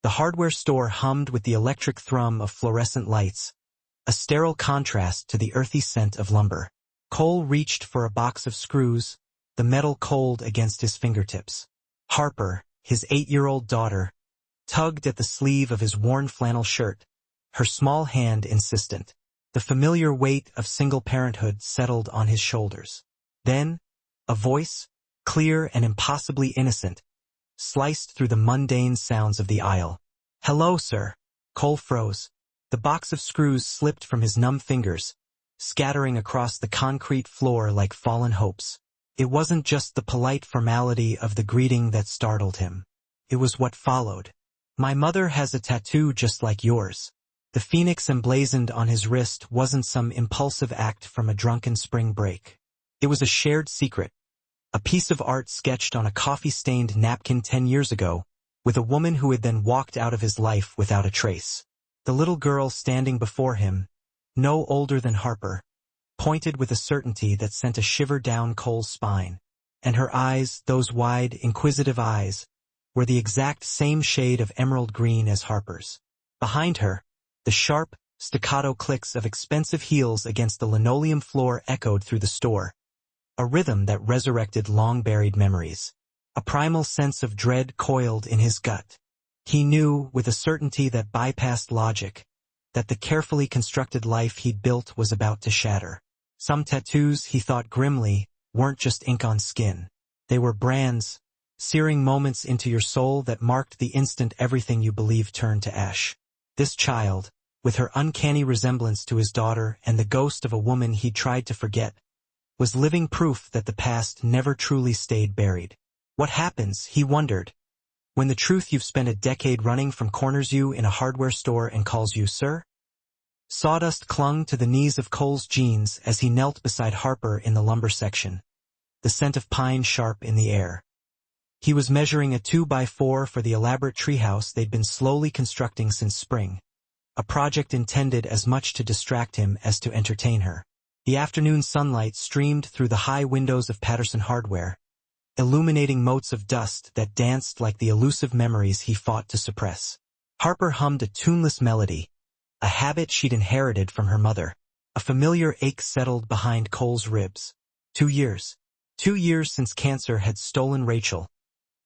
The hardware store hummed with the electric thrum of fluorescent lights, a sterile contrast to the earthy scent of lumber. Cole reached for a box of screws, the metal cold against his fingertips. Harper, his 8-year-old daughter, tugged at the sleeve of his worn flannel shirt, her small hand insistent. The familiar weight of single parenthood settled on his shoulders. Then, a voice, clear and impossibly innocent, sliced through the mundane sounds of the aisle. "Hello, sir." Cole froze. The box of screws slipped from his numb fingers, scattering across the concrete floor like fallen hopes. It wasn't just the polite formality of the greeting that startled him. It was what followed. "My mother has a tattoo just like yours." The phoenix emblazoned on his wrist wasn't some impulsive act from a drunken spring break. It was a shared secret, a piece of art sketched on a coffee-stained napkin 10 years ago, with a woman who had then walked out of his life without a trace. The little girl standing before him, no older than Harper, pointed with a certainty that sent a shiver down Cole's spine. And her eyes, those wide, inquisitive eyes, were the exact same shade of emerald green as Harper's. Behind her, the sharp, staccato clicks of expensive heels against the linoleum floor echoed through the store, a rhythm that resurrected long-buried memories. A primal sense of dread coiled in his gut. He knew, with a certainty that bypassed logic, that the carefully constructed life he'd built was about to shatter. Some tattoos, he thought grimly, weren't just ink on skin. They were brands, searing moments into your soul that marked the instant everything you believed turned to ash. This child, with her uncanny resemblance to his daughter and the ghost of a woman he'd tried to forget, was living proof that the past never truly stayed buried. What happens, he wondered, when the truth you've spent a decade running from corners you in a hardware store and calls you sir? Sawdust clung to the knees of Cole's jeans as he knelt beside Harper in the lumber section, the scent of pine sharp in the air. He was measuring a 2x4 for the elaborate treehouse they'd been slowly constructing since spring, a project intended as much to distract him as to entertain her. The afternoon sunlight streamed through the high windows of Patterson Hardware, illuminating motes of dust that danced like the elusive memories he fought to suppress. Harper hummed a tuneless melody, a habit she'd inherited from her mother. A familiar ache settled behind Cole's ribs. 2 years. 2 years since cancer had stolen Rachel,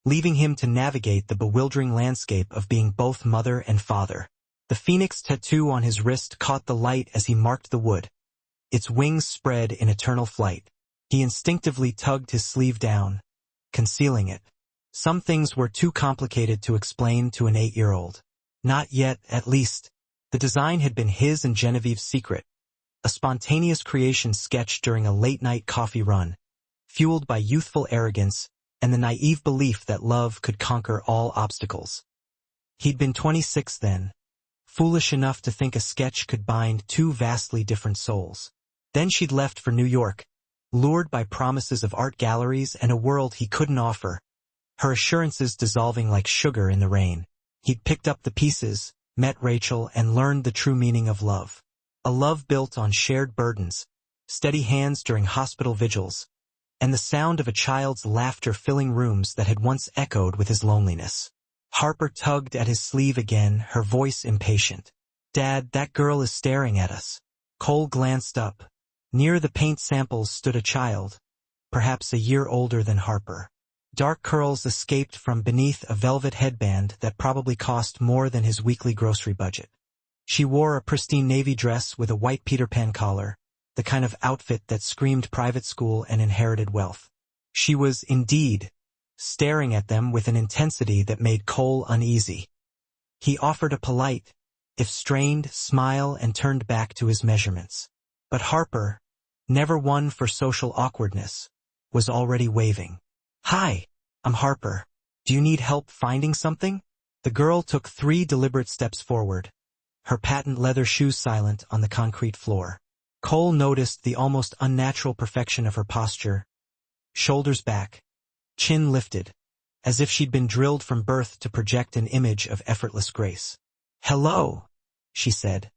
leaving him to navigate the bewildering landscape of being both mother and father. The phoenix tattoo on his wrist caught the light as he marked the wood, its wings spread in eternal flight. He instinctively tugged his sleeve down, concealing it. Some things were too complicated to explain to an 8-year-old. Not yet, at least. The design had been his and Genevieve's secret, a spontaneous creation sketched during a late-night coffee run, fueled by youthful arrogance and the naive belief that love could conquer all obstacles. He'd been 26 then, foolish enough to think a sketch could bind 2 vastly different souls. Then she'd left for New York, lured by promises of art galleries and a world he couldn't offer, her assurances dissolving like sugar in the rain. He'd picked up the pieces, met Rachel, and learned the true meaning of love. A love built on shared burdens, steady hands during hospital vigils, and the sound of a child's laughter filling rooms that had once echoed with his loneliness. Harper tugged at his sleeve again, her voice impatient. "Dad, that girl is staring at us." Cole glanced up. Near the paint samples stood a child, perhaps a year older than Harper. Dark curls escaped from beneath a velvet headband that probably cost more than his weekly grocery budget. She wore a pristine navy dress with a white Peter Pan collar, the kind of outfit that screamed private school and inherited wealth. She was, indeed, staring at them with an intensity that made Cole uneasy. He offered a polite, if strained, smile and turned back to his measurements. But Harper, never one for social awkwardness, was already waving. "Hi, I'm Harper. Do you need help finding something?" The girl took 3 deliberate steps forward, her patent leather shoes silent on the concrete floor. Cole noticed the almost unnatural perfection of her posture, shoulders back, chin lifted, as if she'd been drilled from birth to project an image of effortless grace. "Hello," she said,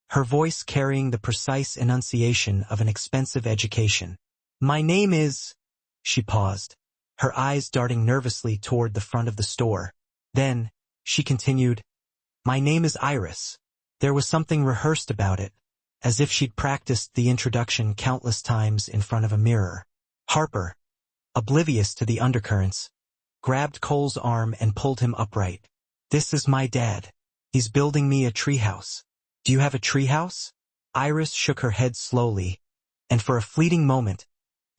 her voice carrying the precise enunciation of an expensive education. "My name is—" She paused, her eyes darting nervously toward the front of the store. Then, she continued, My name is Iris. There was something rehearsed about it, as if she'd practiced the introduction countless times in front of a mirror. Harper, oblivious to the undercurrents, grabbed Cole's arm and pulled him upright. This is my dad. He's building me a treehouse. Do you have a treehouse? Iris shook her head slowly, and for a fleeting moment,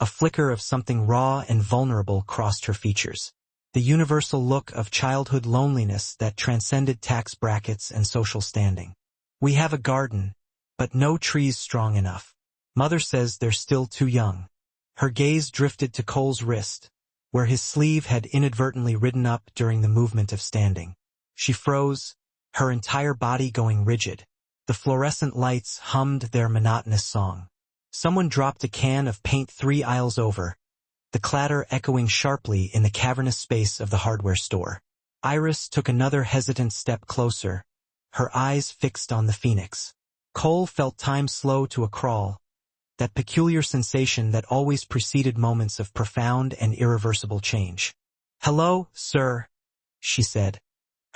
a flicker of something raw and vulnerable crossed her features. The universal look of childhood loneliness that transcended tax brackets and social standing. We have a garden, but no trees strong enough. Mother says they're still too young. Her gaze drifted to Cole's wrist, where his sleeve had inadvertently ridden up during the movement of standing. She froze, her entire body going rigid. The fluorescent lights hummed their monotonous song. Someone dropped a can of paint 3 aisles over, the clatter echoing sharply in the cavernous space of the hardware store. Iris took another hesitant step closer, her eyes fixed on the phoenix. Cole felt time slow to a crawl, that peculiar sensation that always preceded moments of profound and irreversible change. "Hello, sir," she said,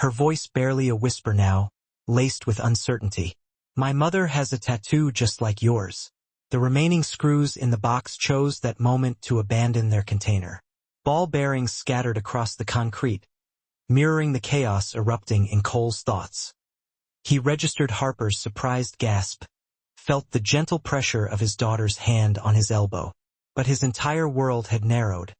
her voice barely a whisper now, laced with uncertainty. "My mother has a tattoo just like yours." The remaining screws in the box chose that moment to abandon their container. Ball bearings scattered across the concrete, mirroring the chaos erupting in Cole's thoughts. He registered Harper's surprised gasp, felt the gentle pressure of his daughter's hand on his elbow. But his entire world had narrowed,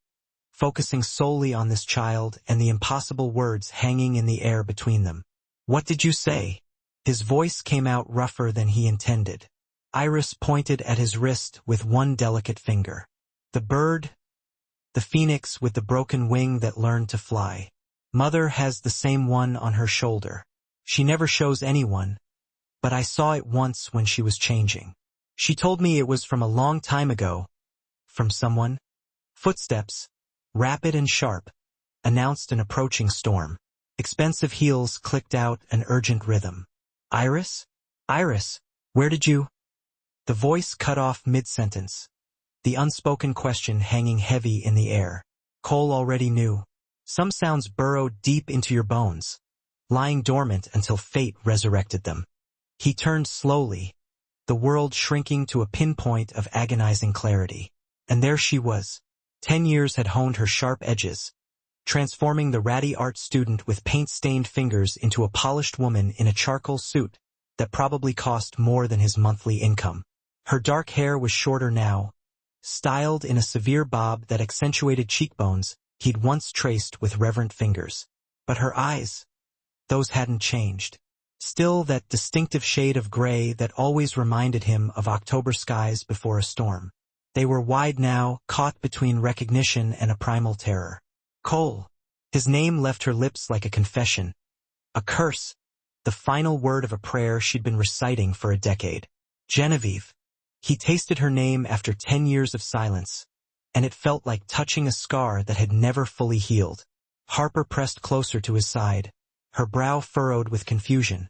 focusing solely on this child and the impossible words hanging in the air between them. "What did you say?" His voice came out rougher than he intended. Iris pointed at his wrist with one delicate finger. "The bird, the phoenix with the broken wing that learned to fly. Mother has the same one on her shoulder. She never shows anyone, but I saw it once when she was changing. She told me it was from a long time ago. From someone." Footsteps, rapid and sharp, announced an approaching storm. Expensive heels clicked out an urgent rhythm. "Iris? Iris, where did you—" The voice cut off mid-sentence, the unspoken question hanging heavy in the air. Cole already knew. Some sounds burrowed deep into your bones, lying dormant until fate resurrected them. He turned slowly, the world shrinking to a pinpoint of agonizing clarity. And there she was. 10 years had honed her sharp edges, transforming the ratty art student with paint-stained fingers into a polished woman in a charcoal suit that probably cost more than his monthly income. Her dark hair was shorter now, styled in a severe bob that accentuated cheekbones he'd once traced with reverent fingers. But her eyes, those hadn't changed. Still that distinctive shade of gray that always reminded him of October skies before a storm. They were wide now, caught between recognition and a primal terror. Cole. His name left her lips like a confession, a curse, the final word of a prayer she'd been reciting for a decade. Genevieve. He tasted her name after 10 years of silence, and it felt like touching a scar that had never fully healed. Harper pressed closer to his side, her brow furrowed with confusion,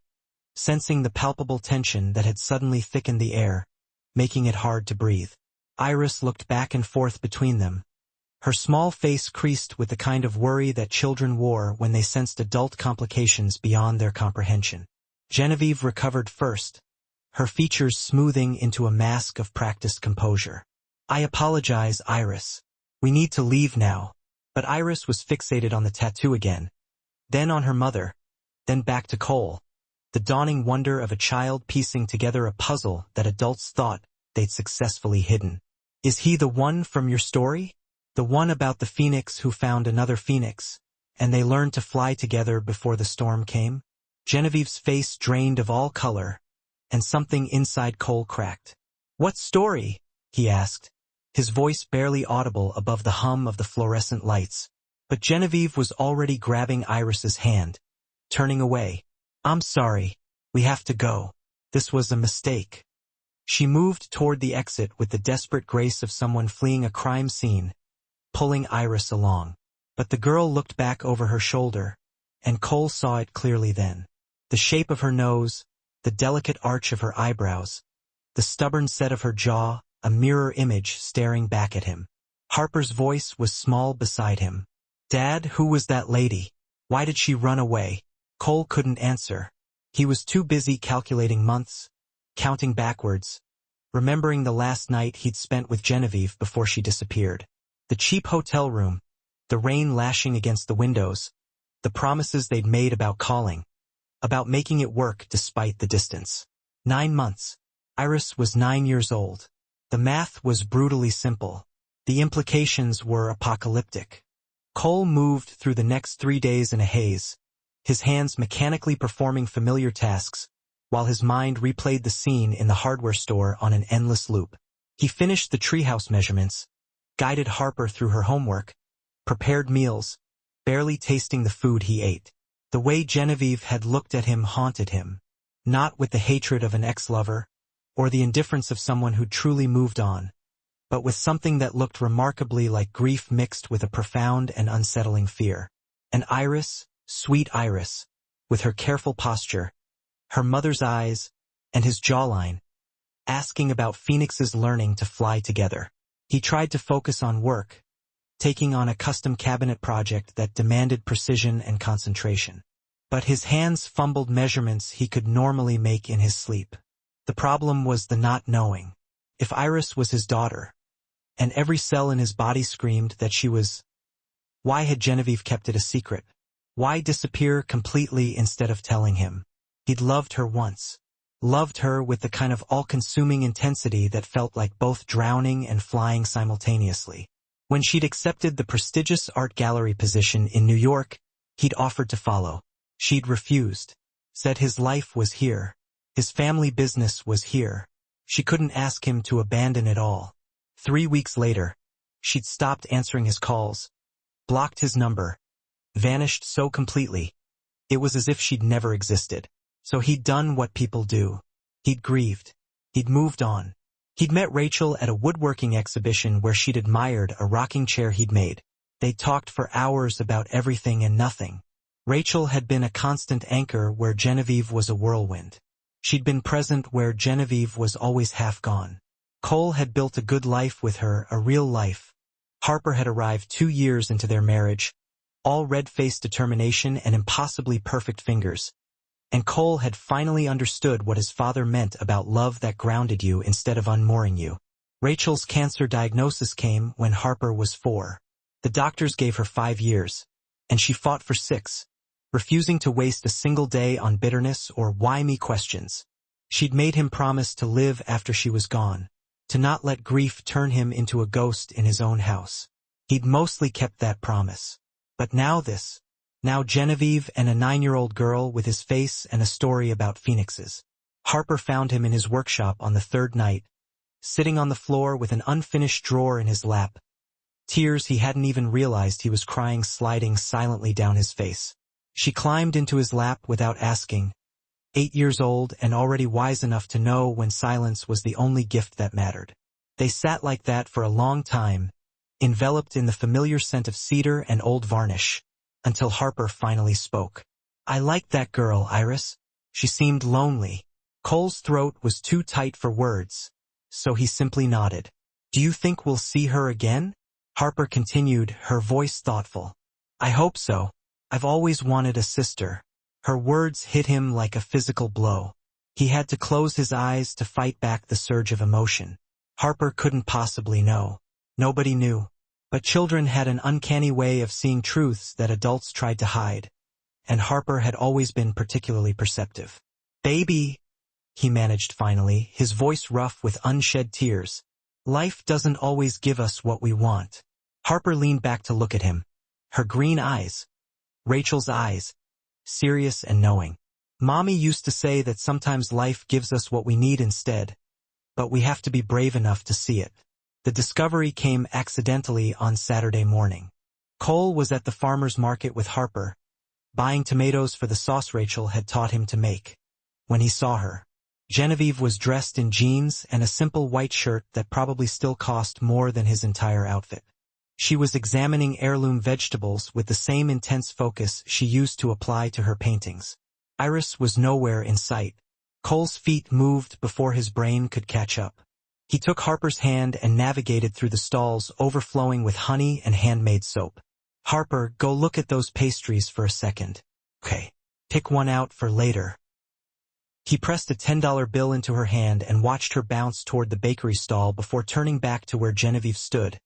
sensing the palpable tension that had suddenly thickened the air, making it hard to breathe. Iris looked back and forth between them, her small face creased with the kind of worry that children wore when they sensed adult complications beyond their comprehension. Genevieve recovered first, her features smoothing into a mask of practiced composure. "I apologize, Iris. We need to leave now." But Iris was fixated on the tattoo again, then on her mother, then back to Cole, the dawning wonder of a child piecing together a puzzle that adults thought they'd successfully hidden. "Is he the one from your story? The one about the phoenix who found another phoenix, and they learned to fly together before the storm came?" Genevieve's face drained of all color, and something inside Cole cracked. "What story?" he asked, his voice barely audible above the hum of the fluorescent lights. But Genevieve was already grabbing Iris's hand, turning away. "I'm sorry. We have to go. This was a mistake." She moved toward the exit with the desperate grace of someone fleeing a crime scene, pulling Iris along. But the girl looked back over her shoulder, and Cole saw it clearly then. The shape of her nose, the delicate arch of her eyebrows, the stubborn set of her jaw, a mirror image staring back at him. Harper's voice was small beside him. "Dad, who was that lady? Why did she run away?" Cole couldn't answer. He was too busy calculating months, counting backwards, remembering the last night he'd spent with Genevieve before she disappeared. The cheap hotel room, the rain lashing against the windows, the promises they'd made about calling, about making it work despite the distance. 9 months. Iris was 9 years old. The math was brutally simple. The implications were apocalyptic. Cole moved through the next 3 days in a haze, his hands mechanically performing familiar tasks, while his mind replayed the scene in the hardware store on an endless loop. He finished the treehouse measurements, guided Harper through her homework, prepared meals, barely tasting the food he ate. The way Genevieve had looked at him haunted him, not with the hatred of an ex-lover, or the indifference of someone who truly moved on, but with something that looked remarkably like grief mixed with a profound and unsettling fear. And Iris, sweet Iris, with her careful posture, her mother's eyes, and his jawline, asking about Phoenix's learning to fly together. He tried to focus on work, taking on a custom cabinet project that demanded precision and concentration. But his hands fumbled measurements he could normally make in his sleep. The problem was the not knowing. If Iris was his daughter, and every cell in his body screamed that she was, why had Genevieve kept it a secret? Why disappear completely instead of telling him? He'd loved her once. Loved her with the kind of all-consuming intensity that felt like both drowning and flying simultaneously. When she'd accepted the prestigious art gallery position in New York, he'd offered to follow. She'd refused, said his life was here, his family business was here. She couldn't ask him to abandon it all. 3 weeks later, she'd stopped answering his calls, blocked his number, vanished so completely. It was as if she'd never existed. So he'd done what people do. He'd grieved. He'd moved on. He'd met Rachel at a woodworking exhibition where she'd admired a rocking chair he'd made. They talked for hours about everything and nothing. Rachel had been a constant anchor where Genevieve was a whirlwind. She'd been present where Genevieve was always half gone. Cole had built a good life with her, a real life. Harper had arrived 2 years into their marriage, all red-faced determination and impossibly perfect fingers. And Cole had finally understood what his father meant about love that grounded you instead of unmooring you. Rachel's cancer diagnosis came when Harper was 4. The doctors gave her 5 years, and she fought for 6, refusing to waste a single day on bitterness or why me questions. She'd made him promise to live after she was gone, to not let grief turn him into a ghost in his own house. He'd mostly kept that promise. But now Genevieve and a 9-year-old girl with his face and a story about phoenixes. Harper found him in his workshop on the 3rd night, sitting on the floor with an unfinished drawer in his lap. Tears he hadn't even realized he was crying sliding silently down his face. She climbed into his lap without asking, 8 years old and already wise enough to know when silence was the only gift that mattered. They sat like that for a long time, enveloped in the familiar scent of cedar and old varnish, until Harper finally spoke. I liked that girl, Iris. She seemed lonely. Cole's throat was too tight for words, so he simply nodded. Do you think we'll see her again? Harper continued, her voice thoughtful. I hope so. I've always wanted a sister. Her words hit him like a physical blow. He had to close his eyes to fight back the surge of emotion. Harper couldn't possibly know. Nobody knew. But children had an uncanny way of seeing truths that adults tried to hide, and Harper had always been particularly perceptive. Baby, he managed finally, his voice rough with unshed tears. Life doesn't always give us what we want. Harper leaned back to look at him. Her green eyes, Rachel's eyes, serious and knowing. Mommy used to say that sometimes life gives us what we need instead, but we have to be brave enough to see it. The discovery came accidentally on Saturday morning. Cole was at the farmer's market with Harper, buying tomatoes for the sauce Rachel had taught him to make. When he saw her, Genevieve was dressed in jeans and a simple white shirt that probably still cost more than his entire outfit. She was examining heirloom vegetables with the same intense focus she used to apply to her paintings. Iris was nowhere in sight. Cole's feet moved before his brain could catch up. He took Harper's hand and navigated through the stalls overflowing with honey and handmade soap. Harper, go look at those pastries for a second. Okay. Pick one out for later. He pressed a $10 bill into her hand and watched her bounce toward the bakery stall before turning back to where Genevieve stood,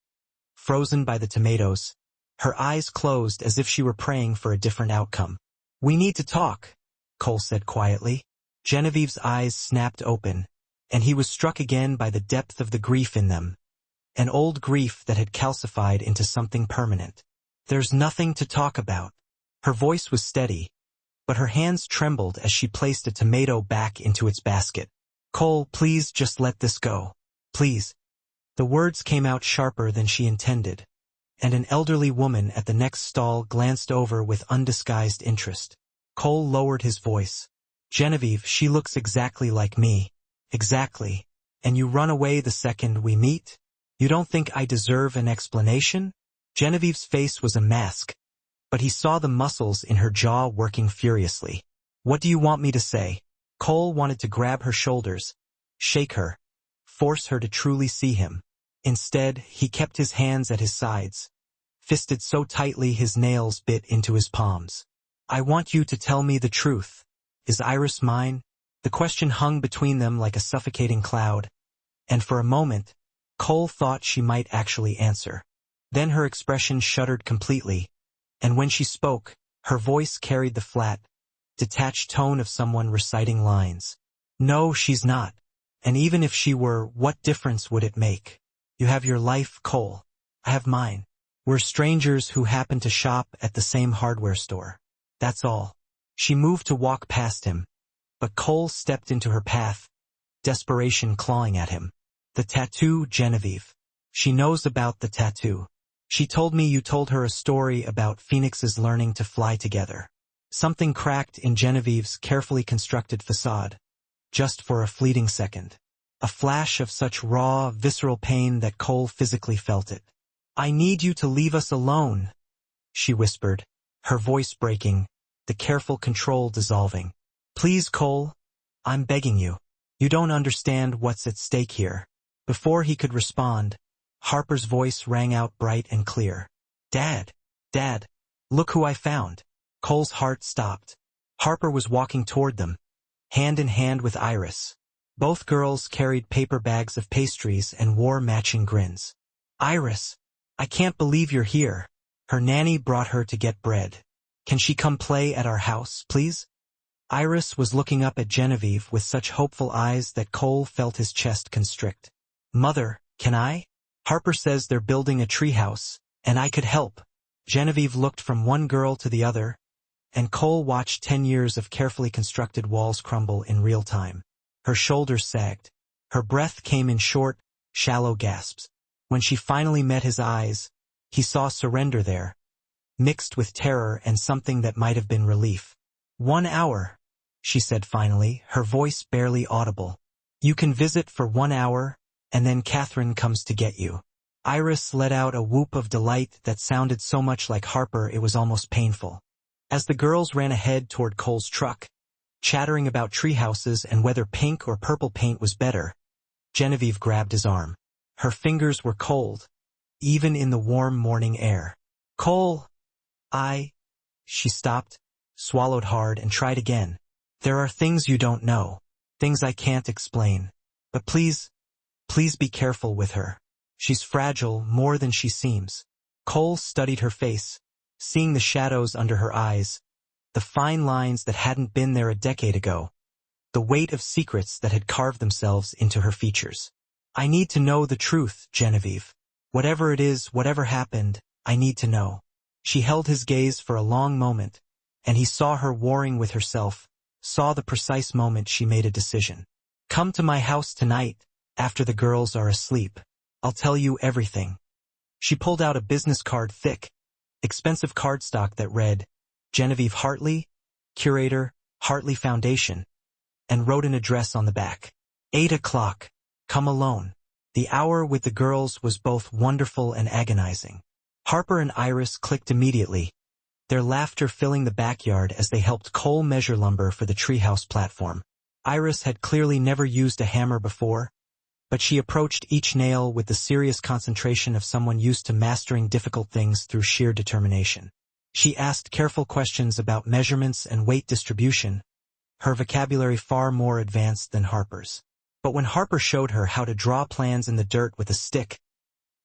frozen by the tomatoes, her eyes closed as if she were praying for a different outcome. "We need to talk," Cole said quietly. Genevieve's eyes snapped open, and he was struck again by the depth of the grief in them, an old grief that had calcified into something permanent. "There's nothing to talk about." Her voice was steady, but her hands trembled as she placed a tomato back into its basket. "Cole, please just let this go. Please." The words came out sharper than she intended, and an elderly woman at the next stall glanced over with undisguised interest. Cole lowered his voice. "Genevieve, she looks exactly like me. Exactly. And you run away the second we meet? You don't think I deserve an explanation?" Genevieve's face was a mask, but he saw the muscles in her jaw working furiously. "What do you want me to say?" Cole wanted to grab her shoulders, shake her, force her to truly see him. Instead, he kept his hands at his sides, fisted so tightly his nails bit into his palms. "I want you to tell me the truth. Is Iris mine?" The question hung between them like a suffocating cloud, and for a moment, Cole thought she might actually answer. Then her expression shuddered completely, and when she spoke, her voice carried the flat, detached tone of someone reciting lines. "No, she's not. And even if she were, what difference would it make? You have your life, Cole. I have mine. We're strangers who happen to shop at the same hardware store. That's all." She moved to walk past him, but Cole stepped into her path, desperation clawing at him. "The tattoo, Genevieve. She knows about the tattoo. She told me you told her a story about phoenixes learning to fly together." Something cracked in Genevieve's carefully constructed facade, just for a fleeting second. A flash of such raw, visceral pain that Cole physically felt it. "I need you to leave us alone," she whispered, her voice breaking, the careful control dissolving. "Please, Cole, I'm begging you. You don't understand what's at stake here." Before he could respond, Harper's voice rang out bright and clear. "Dad, Dad, look who I found." Cole's heart stopped. Harper was walking toward them, hand in hand with Iris. Both girls carried paper bags of pastries and wore matching grins. "Iris, I can't believe you're here. Her nanny brought her to get bread. Can she come play at our house, please?" Iris was looking up at Genevieve with such hopeful eyes that Cole felt his chest constrict. "Mother, can I? Harper says they're building a treehouse, and I could help." Genevieve looked from one girl to the other, and Cole watched 10 years of carefully constructed walls crumble in real time. Her shoulders sagged. Her breath came in short, shallow gasps. When she finally met his eyes, he saw surrender there, mixed with terror and something that might have been relief. "1 hour," she said finally, her voice barely audible. "You can visit for 1 hour, and then Catherine comes to get you." Iris let out a whoop of delight that sounded so much like Harper it was almost painful. As the girls ran ahead toward Cole's truck, chattering about treehouses and whether pink or purple paint was better, Genevieve grabbed his arm. Her fingers were cold, even in the warm morning air. "Cole, She stopped, swallowed hard, and tried again. "There are things you don't know, things I can't explain. But please be careful with her. She's fragile more than she seems." Cole studied her face, seeing the shadows under her eyes, the fine lines that hadn't been there a decade ago, the weight of secrets that had carved themselves into her features. "I need to know the truth, Genevieve. Whatever it is, whatever happened, I need to know." She held his gaze for a long moment, and he saw her warring with herself, saw the precise moment she made a decision. "Come to my house tonight, after the girls are asleep. I'll tell you everything." She pulled out a business card, thick, expensive cardstock that read, "Genevieve Hartley, Curator, Hartley Foundation," and wrote an address on the back. 8 o'clock. Come alone. The hour with the girls was both wonderful and agonizing. Harper and Iris clicked immediately, their laughter filling the backyard as they helped Cole measure lumber for the treehouse platform. Iris had clearly never used a hammer before, but she approached each nail with the serious concentration of someone used to mastering difficult things through sheer determination. She asked careful questions about measurements and weight distribution, her vocabulary far more advanced than Harper's. But when Harper showed her how to draw plans in the dirt with a stick,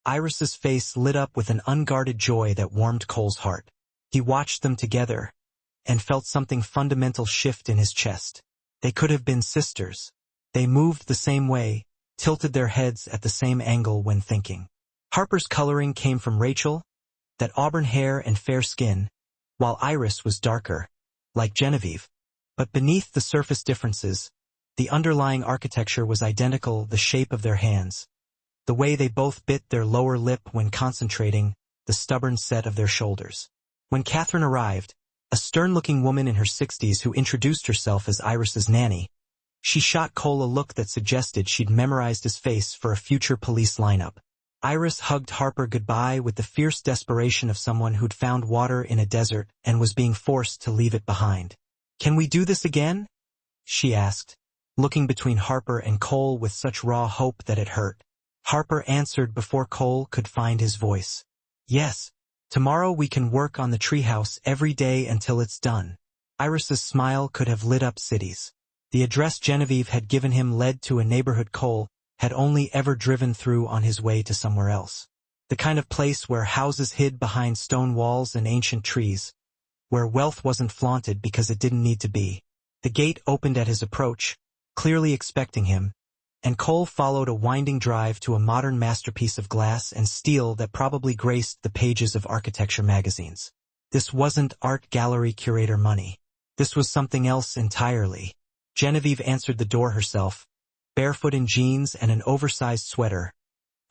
Iris's face lit up with an unguarded joy that warmed Cole's heart. He watched them together and felt something fundamental shift in his chest. They could have been sisters. They moved the same way, tilted their heads at the same angle when thinking. Harper's coloring came from Rachel, that auburn hair and fair skin, while Iris was darker, like Genevieve. But beneath the surface differences, the underlying architecture was identical: the shape of their hands, the way they both bit their lower lip when concentrating, the stubborn set of their shoulders. When Catherine arrived, a stern-looking woman in her 60s who introduced herself as Iris's nanny, she shot Cole a look that suggested she'd memorized his face for a future police lineup. Iris hugged Harper goodbye with the fierce desperation of someone who'd found water in a desert and was being forced to leave it behind. "Can we do this again?" she asked, looking between Harper and Cole with such raw hope that it hurt. Harper answered before Cole could find his voice. "Yes. Tomorrow we can work on the treehouse every day until it's done." Iris's smile could have lit up cities. The address Genevieve had given him led to a neighborhood Cole had only ever driven through on his way to somewhere else. The kind of place where houses hid behind stone walls and ancient trees, where wealth wasn't flaunted because it didn't need to be. The gate opened at his approach, clearly expecting him, and Cole followed a winding drive to a modern masterpiece of glass and steel that probably graced the pages of architecture magazines. This wasn't art gallery curator money. This was something else entirely. Genevieve answered the door herself, barefoot in jeans and an oversized sweater,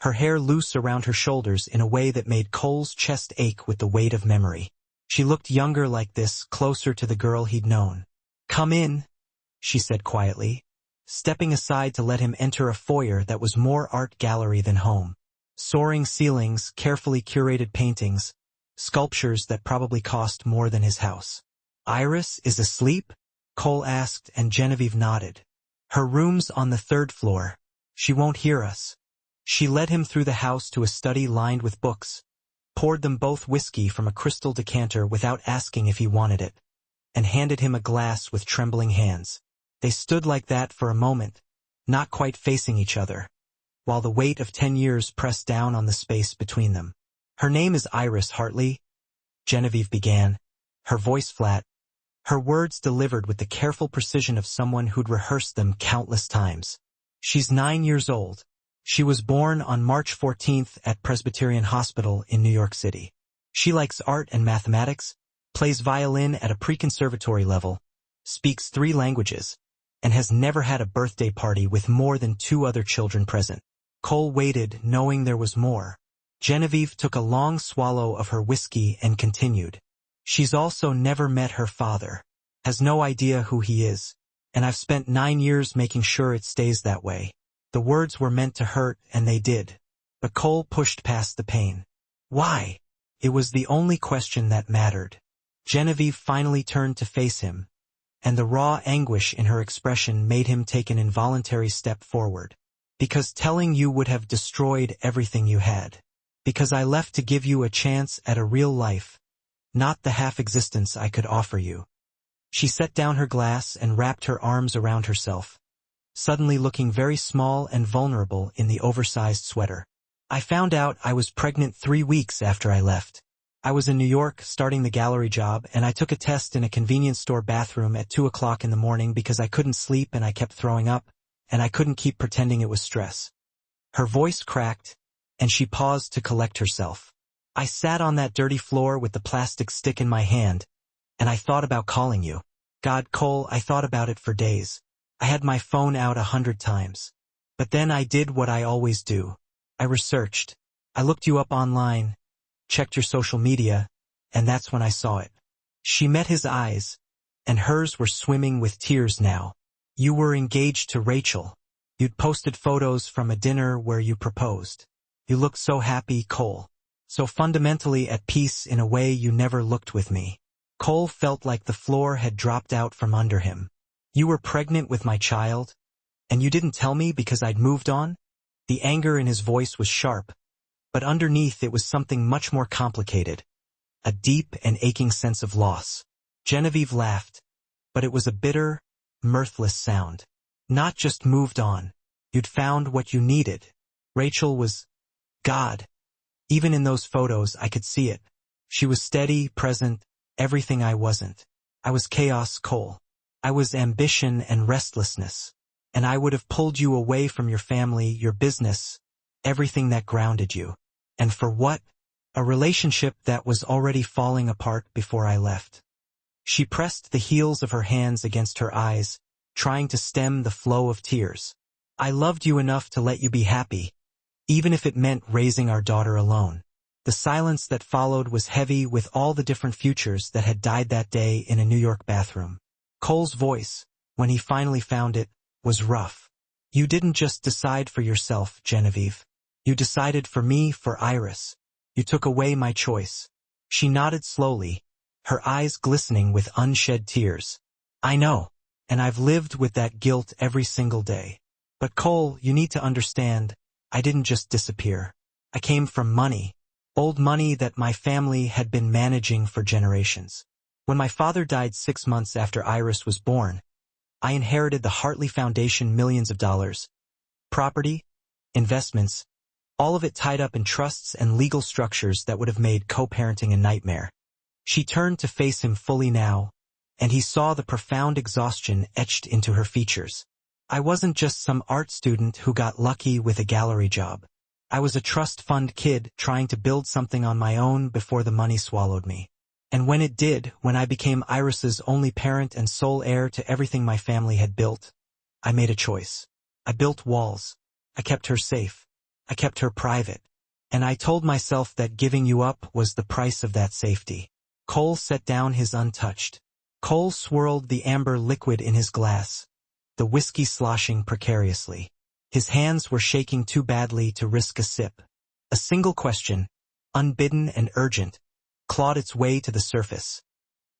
her hair loose around her shoulders in a way that made Cole's chest ache with the weight of memory. She looked younger like this, closer to the girl he'd known. "Come in," she said quietly, stepping aside to let him enter a foyer that was more art gallery than home. Soaring ceilings, carefully curated paintings, sculptures that probably cost more than his house. "Iris is asleep?" Cole asked, and Genevieve nodded. "Her room's on the 3rd floor. She won't hear us." She led him through the house to a study lined with books, poured them both whiskey from a crystal decanter without asking if he wanted it, and handed him a glass with trembling hands. They stood like that for a moment, not quite facing each other, while the weight of 10 years pressed down on the space between them. "Her name is Iris Hartley," Genevieve began, her voice flat, her words delivered with the careful precision of someone who'd rehearsed them countless times. "She's 9 years old. She was born on March 14th at Presbyterian Hospital in New York City. She likes art and mathematics, plays violin at a pre-conservatory level, speaks 3 languages, and has never had a birthday party with more than 2 other children present." Cole waited, knowing there was more. Genevieve took a long swallow of her whiskey and continued. "She's also never met her father, has no idea who he is, and I've spent 9 years making sure it stays that way." The words were meant to hurt, and they did. But Cole pushed past the pain. Why? It was the only question that mattered. Genevieve finally turned to face him, and the raw anguish in her expression made him take an involuntary step forward. "Because telling you would have destroyed everything you had. Because I left to give you a chance at a real life, not the half-existence I could offer you." She set down her glass and wrapped her arms around herself, suddenly looking very small and vulnerable in the oversized sweater. "I found out I was pregnant 3 weeks after I left. I was in New York starting the gallery job, and I took a test in a convenience store bathroom at 2 o'clock in the morning because I couldn't sleep and I kept throwing up, and I couldn't keep pretending it was stress." Her voice cracked, and she paused to collect herself. "I sat on that dirty floor with the plastic stick in my hand, and I thought about calling you. God, Cole, I thought about it for days. I had my phone out 100 times. But then I did what I always do. I researched. I looked you up online, checked your social media, and that's when I saw it." She met his eyes, and hers were swimming with tears now. "You were engaged to Rachel. You'd posted photos from a dinner where you proposed. You looked so happy, Cole. So fundamentally at peace in a way you never looked with me." Cole felt like the floor had dropped out from under him. "You were pregnant with my child, and you didn't tell me because I'd moved on?" The anger in his voice was sharp, but underneath it was something much more complicated, a deep and aching sense of loss. Genevieve laughed, but it was a bitter, mirthless sound. Not just moved on. You'd found what you needed. Rachel was God. Even in those photos, I could see it. She was steady, present, everything I wasn't. I was chaos, Cole. I was ambition and restlessness. And I would have pulled you away from your family, your business, everything that grounded you. And for what? A relationship that was already falling apart before I left. She pressed the heels of her hands against her eyes, trying to stem the flow of tears. I loved you enough to let you be happy, even if it meant raising our daughter alone. The silence that followed was heavy with all the different futures that had died that day in a New York bathroom. Cole's voice, when he finally found it, was rough. You didn't just decide for yourself, Genevieve. You decided for me, for Iris. You took away my choice. She nodded slowly, her eyes glistening with unshed tears. I know, and I've lived with that guilt every single day. But Cole, you need to understand, I didn't just disappear. I came from money. Old money that my family had been managing for generations. When my father died 6 months after Iris was born, I inherited the Hartley Foundation millions of dollars. Property, investments, all of it tied up in trusts and legal structures that would have made co-parenting a nightmare. She turned to face him fully now, and he saw the profound exhaustion etched into her features. I wasn't just some art student who got lucky with a gallery job. I was a trust fund kid trying to build something on my own before the money swallowed me. And when it did, when I became Iris's only parent and sole heir to everything my family had built, I made a choice. I built walls. I kept her safe. I kept her private. And I told myself that giving you up was the price of that safety. Cole set down his untouched. Cole swirled the amber liquid in his glass, the whiskey sloshing precariously. His hands were shaking too badly to risk a sip. A single question, unbidden and urgent, clawed its way to the surface.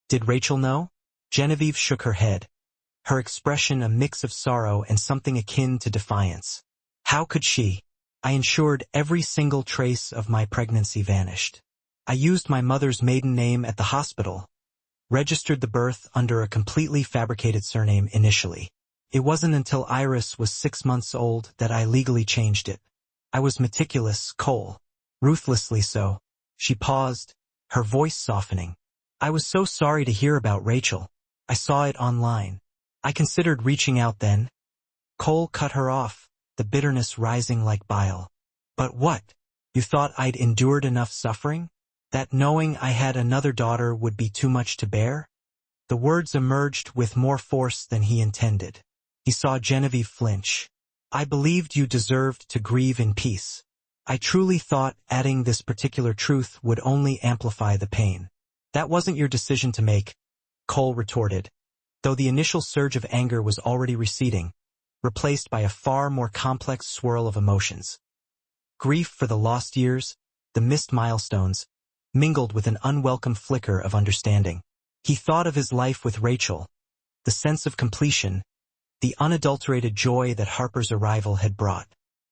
Did Rachel know? Genevieve shook her head, her expression a mix of sorrow and something akin to defiance. How could she? I ensured every single trace of my pregnancy vanished. I used my mother's maiden name at the hospital, registered the birth under a completely fabricated surname initially. It wasn't until Iris was 6 months old that I legally changed it. I was meticulous, Cole. Ruthlessly so. She paused, her voice softening. I was so sorry to hear about Rachel. I saw it online. I considered reaching out then. Cole cut her off, the bitterness rising like bile. But what? You thought I'd endured enough suffering? That knowing I had another daughter would be too much to bear? The words emerged with more force than he intended. He saw Genevieve flinch. I believed you deserved to grieve in peace. I truly thought adding this particular truth would only amplify the pain. That wasn't your decision to make, Cole retorted, though the initial surge of anger was already receding, replaced by a far more complex swirl of emotions. Grief for the lost years, the missed milestones, mingled with an unwelcome flicker of understanding. He thought of his life with Rachel, the sense of completion, the unadulterated joy that Harper's arrival had brought.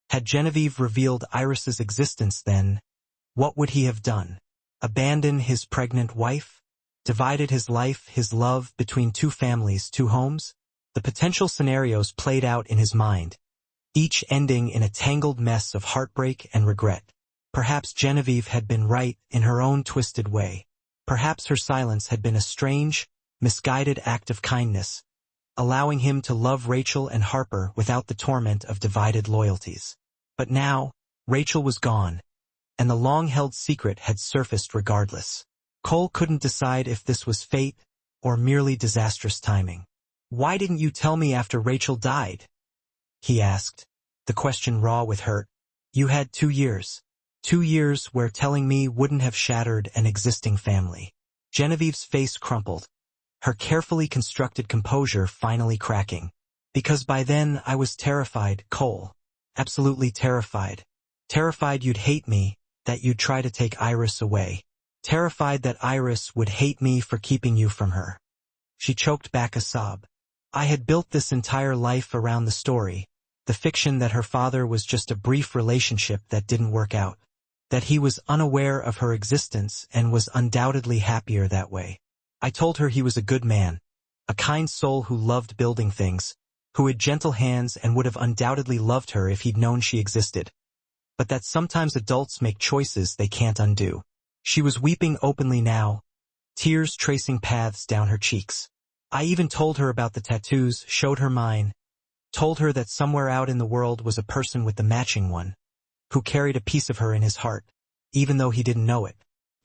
Had Genevieve revealed Iris's existence then, what would he have done? Abandon his pregnant wife? Divided his life, his love, between two families, two homes? The potential scenarios played out in his mind, each ending in a tangled mess of heartbreak and regret. Perhaps Genevieve had been right in her own twisted way. Perhaps her silence had been a strange, misguided act of kindness, allowing him to love Rachel and Harper without the torment of divided loyalties. But now, Rachel was gone, and the long-held secret had surfaced regardless. Cole couldn't decide if this was fate or merely disastrous timing. Why didn't you tell me after Rachel died? He asked, the question raw with hurt. You had 2 years. 2 years where telling me wouldn't have shattered an existing family. Genevieve's face crumpled, her carefully constructed composure finally cracking. Because by then I was terrified, Cole. Absolutely terrified. Terrified you'd hate me, that you'd try to take Iris away. Terrified that Iris would hate me for keeping you from her. She choked back a sob. I had built this entire life around the story, the fiction that her father was just a brief relationship that didn't work out, that he was unaware of her existence and was undoubtedly happier that way. I told her he was a good man, a kind soul who loved building things, who had gentle hands and would have undoubtedly loved her if he'd known she existed. But that sometimes adults make choices they can't undo. She was weeping openly now, tears tracing paths down her cheeks. I even told her about the tattoos, showed her mine, told her that somewhere out in the world was a person with the matching one, who carried a piece of her in his heart, even though he didn't know it.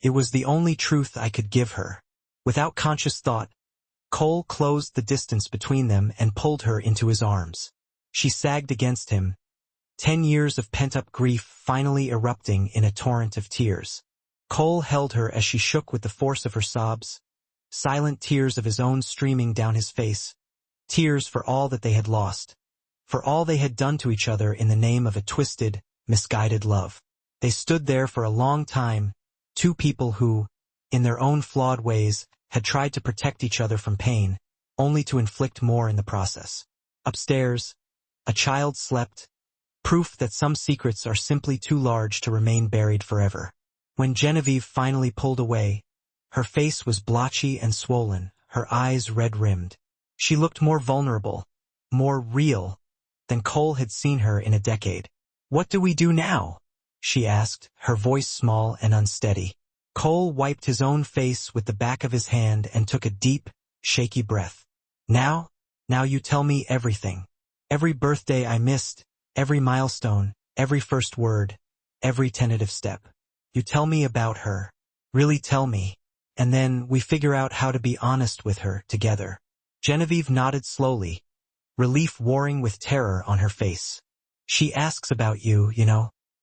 It was the only truth I could give her. Without conscious thought, Cole closed the distance between them and pulled her into his arms. She sagged against him, 10 years of pent-up grief finally erupting in a torrent of tears. Cole held her as she shook with the force of her sobs, silent tears of his own streaming down his face, tears for all that they had lost, for all they had done to each other in the name of a twisted, misguided love. They stood there for a long time, two people who, in their own flawed ways, had tried to protect each other from pain, only to inflict more in the process. Upstairs, a child slept, proof that some secrets are simply too large to remain buried forever. When Genevieve finally pulled away, her face was blotchy and swollen, her eyes red-rimmed. She looked more vulnerable, more real, than Cole had seen her in a decade. "What do we do now?" she asked, her voice small and unsteady. Cole wiped his own face with the back of his hand and took a deep, shaky breath. Now you tell me everything. Every birthday I missed, every milestone, every first word, every tentative step. You tell me about her. Really tell me. And then we figure out how to be honest with her together. Genevieve nodded slowly, relief warring with terror on her face. She asks about you,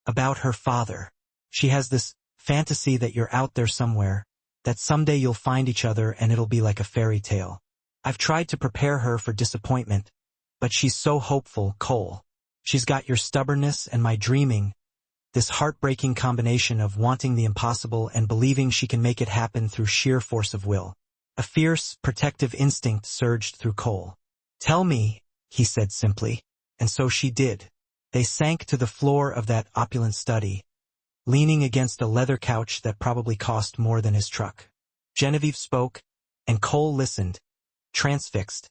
about her father. She has this fantasy that you're out there somewhere, that someday you'll find each other and it'll be like a fairy tale. I've tried to prepare her for disappointment, but she's so hopeful, Cole. She's got your stubbornness and my dreaming, this heartbreaking combination of wanting the impossible and believing she can make it happen through sheer force of will. A fierce, protective instinct surged through Cole. "Tell me," he said simply, and so she did. They sank to the floor of that opulent study, leaning against a leather couch that probably cost more than his truck. Genevieve spoke, and Cole listened, transfixed,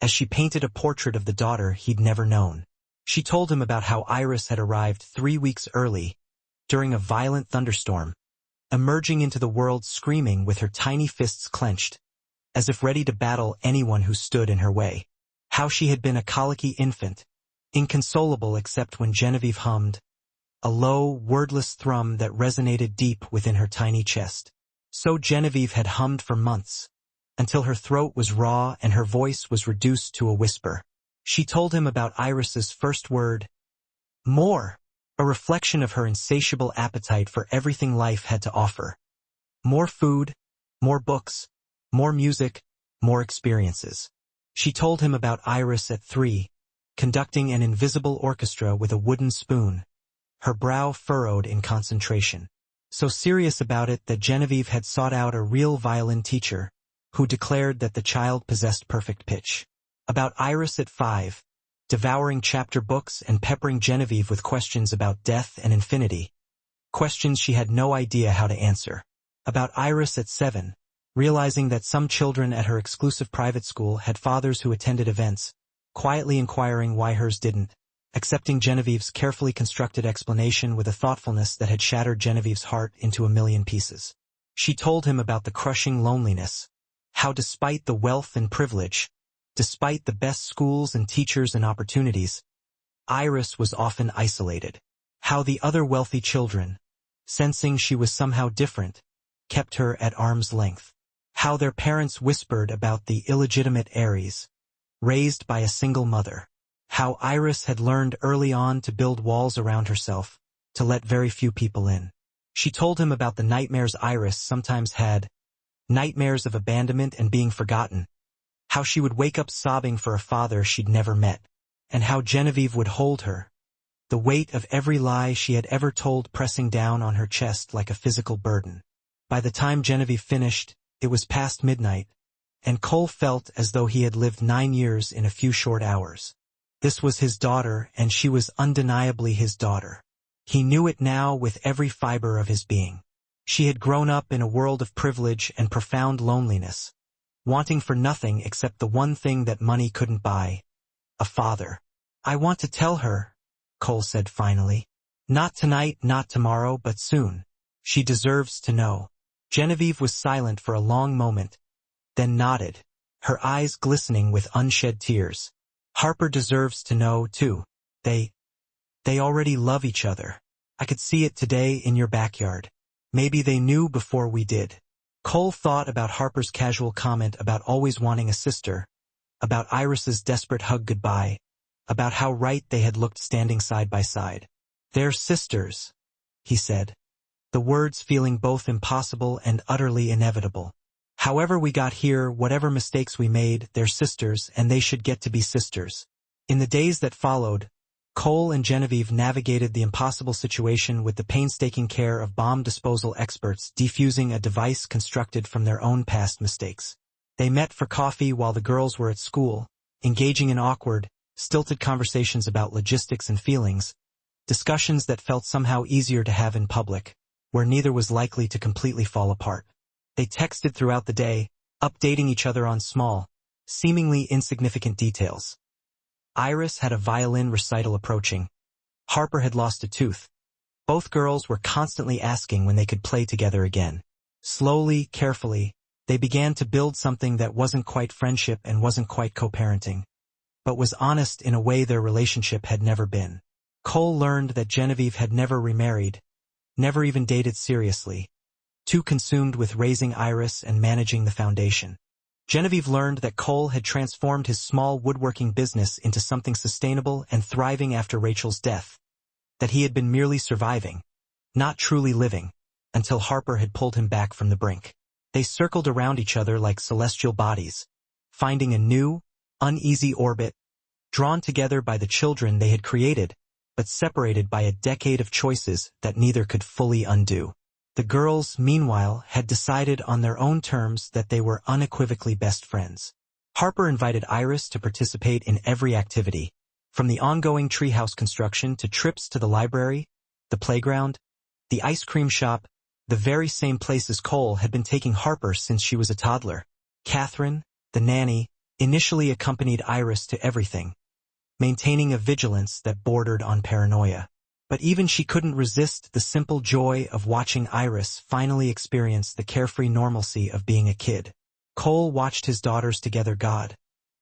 as she painted a portrait of the daughter he'd never known. She told him about how Iris had arrived 3 weeks early, during a violent thunderstorm, emerging into the world screaming with her tiny fists clenched, as if ready to battle anyone who stood in her way. How she had been a colicky infant, inconsolable except when Genevieve hummed, a low, wordless thrum that resonated deep within her tiny chest. So Genevieve had hummed for months, until her throat was raw and her voice was reduced to a whisper. She told him about Iris's first word, more, a reflection of her insatiable appetite for everything life had to offer. More food, more books, more music, more experiences. She told him about Iris at 3, conducting an invisible orchestra with a wooden spoon, her brow furrowed in concentration. So serious about it that Genevieve had sought out a real violin teacher, who declared that the child possessed perfect pitch. About Iris at 5, devouring chapter books and peppering Genevieve with questions about death and infinity, questions she had no idea how to answer. About Iris at 7, realizing that some children at her exclusive private school had fathers who attended events, quietly inquiring why hers didn't, accepting Genevieve's carefully constructed explanation with a thoughtfulness that had shattered Genevieve's heart into a million pieces. She told him about the crushing loneliness, how despite the wealth and privilege, despite the best schools and teachers and opportunities, Iris was often isolated. How the other wealthy children, sensing she was somehow different, kept her at arm's length. How their parents whispered about the illegitimate Aries, raised by a single mother. How Iris had learned early on to build walls around herself, to let very few people in. She told him about the nightmares Iris sometimes had, nightmares of abandonment and being forgotten. How she would wake up sobbing for a father she'd never met, and how Genevieve would hold her, the weight of every lie she had ever told pressing down on her chest like a physical burden. By the time Genevieve finished, it was past midnight, and Cole felt as though he had lived 9 years in a few short hours. This was his daughter, and she was undeniably his daughter. He knew it now with every fiber of his being. She had grown up in a world of privilege and profound loneliness, wanting for nothing except the one thing that money couldn't buy: a father. "I want to tell her," Cole said finally. "Not tonight, not tomorrow, but soon. She deserves to know." Genevieve was silent for a long moment, then nodded, her eyes glistening with unshed tears. "Harper deserves to know, too. They already love each other. I could see it today in your backyard. Maybe they knew before we did." Cole thought about Harper's casual comment about always wanting a sister, about Iris's desperate hug goodbye, about how right they had looked standing side by side. "They're sisters," he said, the words feeling both impossible and utterly inevitable. "However we got here, whatever mistakes we made, they're sisters, and they should get to be sisters." In the days that followed, Cole and Genevieve navigated the impossible situation with the painstaking care of bomb disposal experts defusing a device constructed from their own past mistakes. They met for coffee while the girls were at school, engaging in awkward, stilted conversations about logistics and feelings, discussions that felt somehow easier to have in public, where neither was likely to completely fall apart. They texted throughout the day, updating each other on small, seemingly insignificant details. Iris had a violin recital approaching. Harper had lost a tooth. Both girls were constantly asking when they could play together again. Slowly, carefully, they began to build something that wasn't quite friendship and wasn't quite co-parenting, but was honest in a way their relationship had never been. Cole learned that Genevieve had never remarried, never even dated seriously, too consumed with raising Iris and managing the foundation. Genevieve learned that Cole had transformed his small woodworking business into something sustainable and thriving after Rachel's death, that he had been merely surviving, not truly living, until Harper had pulled him back from the brink. They circled around each other like celestial bodies, finding a new, uneasy orbit, drawn together by the children they had created, but separated by a decade of choices that neither could fully undo. The girls, meanwhile, had decided on their own terms that they were unequivocally best friends. Harper invited Iris to participate in every activity, from the ongoing treehouse construction to trips to the library, the playground, the ice cream shop, the very same places Cole had been taking Harper since she was a toddler. Catherine, the nanny, initially accompanied Iris to everything, maintaining a vigilance that bordered on paranoia. But even she couldn't resist the simple joy of watching Iris finally experience the carefree normalcy of being a kid. Cole watched his daughters together. God,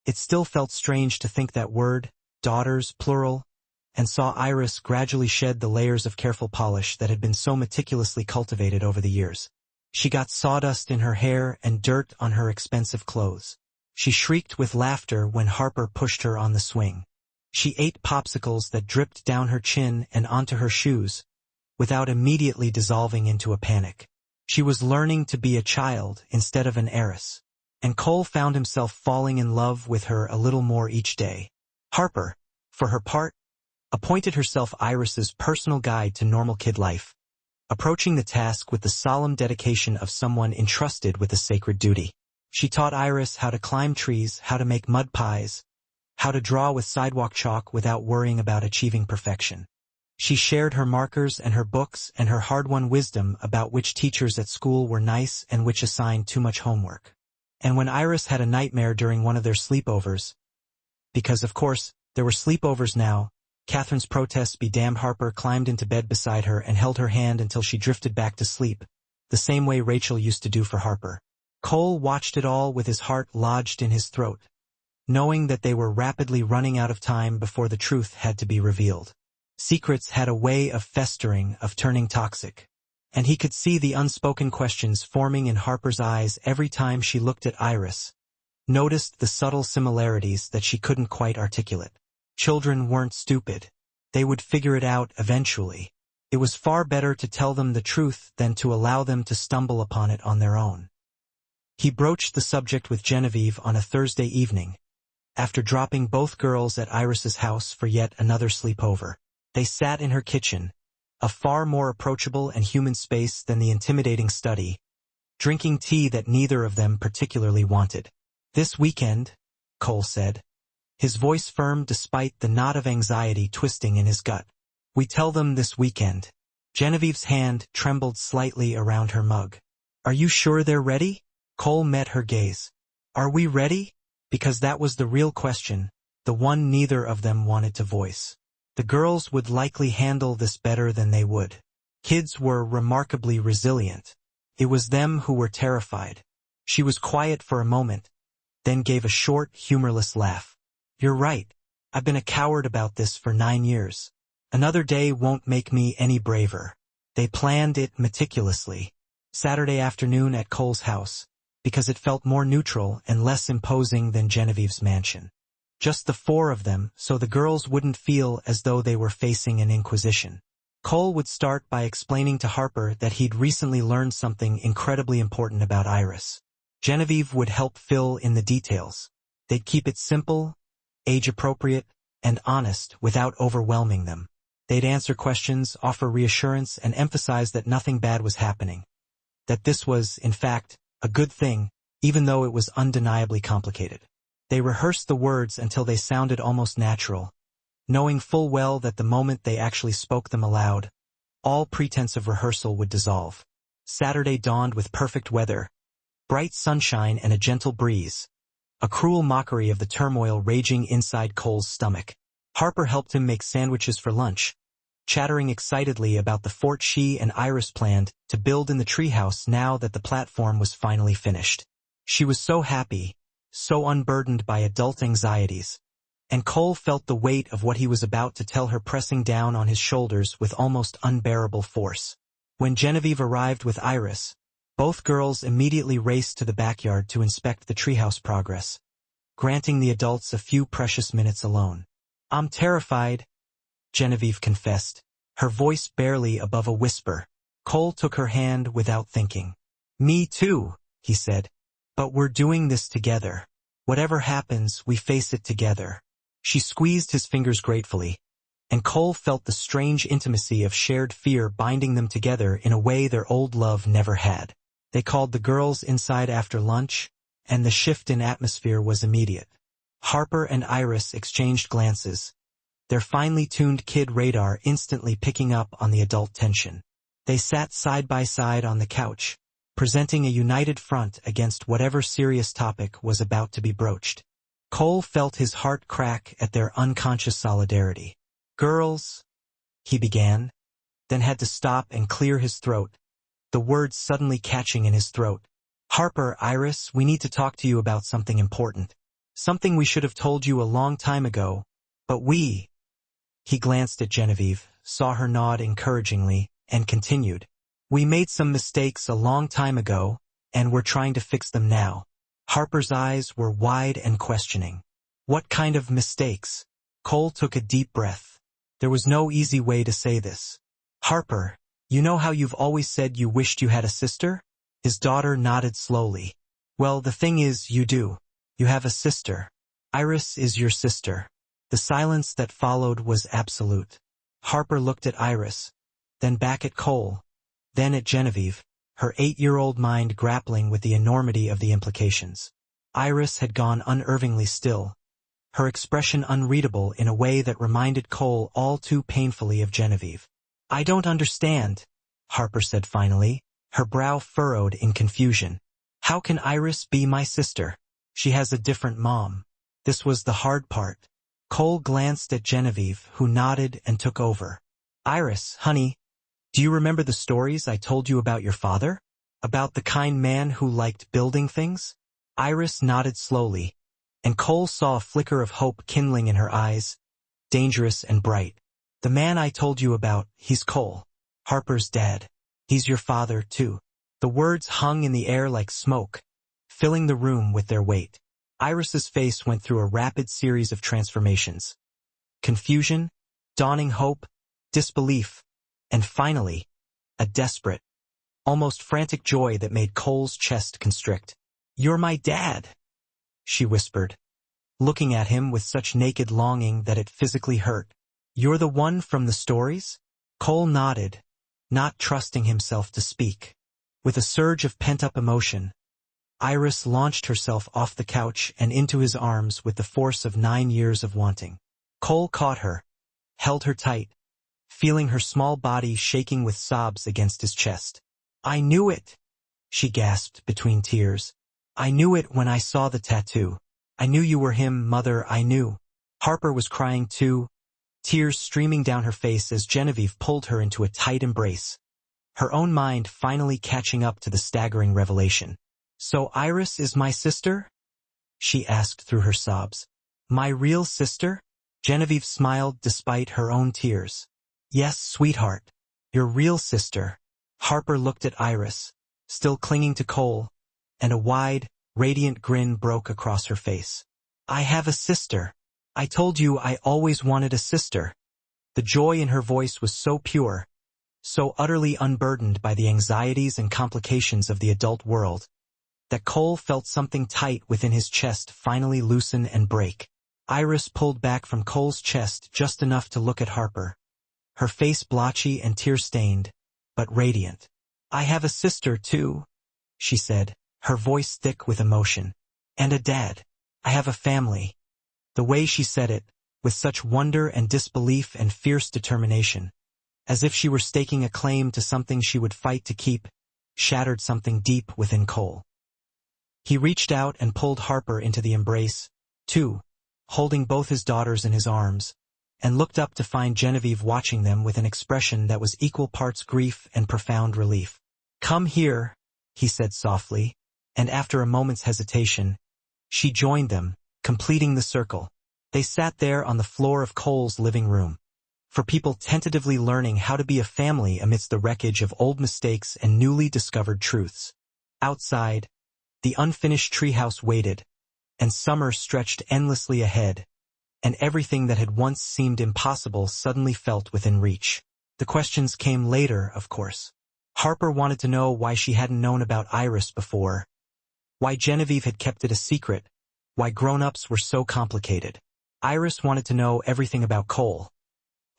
it still felt strange to think that word, daughters, plural, and saw Iris gradually shed the layers of careful polish that had been so meticulously cultivated over the years. She got sawdust in her hair and dirt on her expensive clothes. She shrieked with laughter when Harper pushed her on the swing. She ate popsicles that dripped down her chin and onto her shoes, without immediately dissolving into a panic. She was learning to be a child instead of an heiress, and Cole found himself falling in love with her a little more each day. Harper, for her part, appointed herself Iris's personal guide to normal kid life, approaching the task with the solemn dedication of someone entrusted with a sacred duty. She taught Iris how to climb trees, how to make mud pies, how to draw with sidewalk chalk without worrying about achieving perfection. She shared her markers and her books and her hard-won wisdom about which teachers at school were nice and which assigned too much homework. And when Iris had a nightmare during one of their sleepovers, because of course, there were sleepovers now, Catherine's protests be damned, Harper climbed into bed beside her and held her hand until she drifted back to sleep, the same way Rachel used to do for Harper. Cole watched it all with his heart lodged in his throat, knowing that they were rapidly running out of time before the truth had to be revealed. Secrets had a way of festering, of turning toxic, and he could see the unspoken questions forming in Harper's eyes every time she looked at Iris, noticed the subtle similarities that she couldn't quite articulate. Children weren't stupid. They would figure it out eventually. It was far better to tell them the truth than to allow them to stumble upon it on their own. He broached the subject with Genevieve on a Thursday evening, after dropping both girls at Iris's house for yet another sleepover. They sat in her kitchen, a far more approachable and human space than the intimidating study, drinking tea that neither of them particularly wanted. "This weekend," Cole said, his voice firm despite the knot of anxiety twisting in his gut. "We tell them this weekend." Genevieve's hand trembled slightly around her mug. "Are you sure they're ready?" Cole met her gaze. Are we ready? Because that was the real question, the one neither of them wanted to voice. The girls would likely handle this better than they would. Kids were remarkably resilient. It was them who were terrified. She was quiet for a moment, then gave a short, humorless laugh. You're right. I've been a coward about this for 9 years. Another day won't make me any braver. They planned it meticulously. Saturday afternoon at Cole's house, because it felt more neutral and less imposing than Genevieve's mansion. Just the 4 of them, so the girls wouldn't feel as though they were facing an inquisition. Cole would start by explaining to Harper that he'd recently learned something incredibly important about Iris. Genevieve would help fill in the details. They'd keep it simple, age-appropriate, and honest without overwhelming them. They'd answer questions, offer reassurance, and emphasize that nothing bad was happening. That this was, in fact, a good thing, even though it was undeniably complicated. They rehearsed the words until they sounded almost natural, knowing full well that the moment they actually spoke them aloud, all pretense of rehearsal would dissolve. Saturday dawned with perfect weather, bright sunshine and a gentle breeze, a cruel mockery of the turmoil raging inside Cole's stomach. Harper helped him make sandwiches for lunch, chattering excitedly about the fort she and Iris planned to build in the treehouse now that the platform was finally finished. She was so happy, so unburdened by adult anxieties, and Cole felt the weight of what he was about to tell her pressing down on his shoulders with almost unbearable force. When Genevieve arrived with Iris, both girls immediately raced to the backyard to inspect the treehouse progress, granting the adults a few precious minutes alone. I'm terrified, Genevieve confessed, her voice barely above a whisper. Cole took her hand without thinking. Me too, he said. But we're doing this together. Whatever happens, we face it together. She squeezed his fingers gratefully, and Cole felt the strange intimacy of shared fear binding them together in a way their old love never had. They called the girls inside after lunch, and the shift in atmosphere was immediate. Harper and Iris exchanged glances, their finely tuned kid radar instantly picking up on the adult tension. They sat side by side on the couch, presenting a united front against whatever serious topic was about to be broached. Cole felt his heart crack at their unconscious solidarity. Girls, he began, then had to stop and clear his throat, the words suddenly catching in his throat. Harper, Iris, we need to talk to you about something important. Something we should have told you a long time ago, but we... He glanced at Genevieve, saw her nod encouragingly, and continued. We made some mistakes a long time ago, and we're trying to fix them now. Harper's eyes were wide and questioning. What kind of mistakes? Cole took a deep breath. There was no easy way to say this. Harper, you know how you've always said you wished you had a sister? His daughter nodded slowly. Well, the thing is, you do. You have a sister. Iris is your sister. The silence that followed was absolute. Harper looked at Iris, then back at Cole, then at Genevieve, her 8-year-old mind grappling with the enormity of the implications. Iris had gone unervingly still, her expression unreadable in a way that reminded Cole all too painfully of Genevieve. I don't understand, Harper said finally, her brow furrowed in confusion. How can Iris be my sister? She has a different mom. This was the hard part. Cole glanced at Genevieve, who nodded and took over. Iris, honey, do you remember the stories I told you about your father? About the kind man who liked building things? Iris nodded slowly, and Cole saw a flicker of hope kindling in her eyes, dangerous and bright. The man I told you about, he's Cole, Harper's dad. He's your father, too. The words hung in the air like smoke, filling the room with their weight. Iris's face went through a rapid series of transformations. Confusion, dawning hope, disbelief, and finally, a desperate, almost frantic joy that made Cole's chest constrict. You're my dad, she whispered, looking at him with such naked longing that it physically hurt. You're the one from the stories? Cole nodded, not trusting himself to speak. With a surge of pent-up emotion, Iris launched herself off the couch and into his arms with the force of 9 years of wanting. Cole caught her, held her tight, feeling her small body shaking with sobs against his chest. I knew it, she gasped between tears. I knew it when I saw the tattoo. I knew you were him, Mother, I knew. Harper was crying too, tears streaming down her face as Genevieve pulled her into a tight embrace, her own mind finally catching up to the staggering revelation. So Iris is my sister? She asked through her sobs. My real sister? Genevieve smiled despite her own tears. Yes, sweetheart. Your real sister. Harper looked at Iris, still clinging to Cole, and a wide, radiant grin broke across her face. I have a sister. I told you I always wanted a sister. The joy in her voice was so pure, so utterly unburdened by the anxieties and complications of the adult world, that Cole felt something tight within his chest finally loosen and break. Iris pulled back from Cole's chest just enough to look at Harper, her face blotchy and tear-stained, but radiant. I have a sister, too, she said, her voice thick with emotion. And a dad. I have a family. The way she said it, with such wonder and disbelief and fierce determination, as if she were staking a claim to something she would fight to keep, shattered something deep within Cole. He reached out and pulled Harper into the embrace, too, holding both his daughters in his arms, and looked up to find Genevieve watching them with an expression that was equal parts grief and profound relief. Come here, he said softly, and after a moment's hesitation, she joined them, completing the circle. They sat there on the floor of Cole's living room, for people tentatively learning how to be a family amidst the wreckage of old mistakes and newly discovered truths. Outside, the unfinished treehouse waited, and summer stretched endlessly ahead, and everything that had once seemed impossible suddenly felt within reach. The questions came later, of course. Harper wanted to know why she hadn't known about Iris before, why Genevieve had kept it a secret, why grown-ups were so complicated. Iris wanted to know everything about Cole.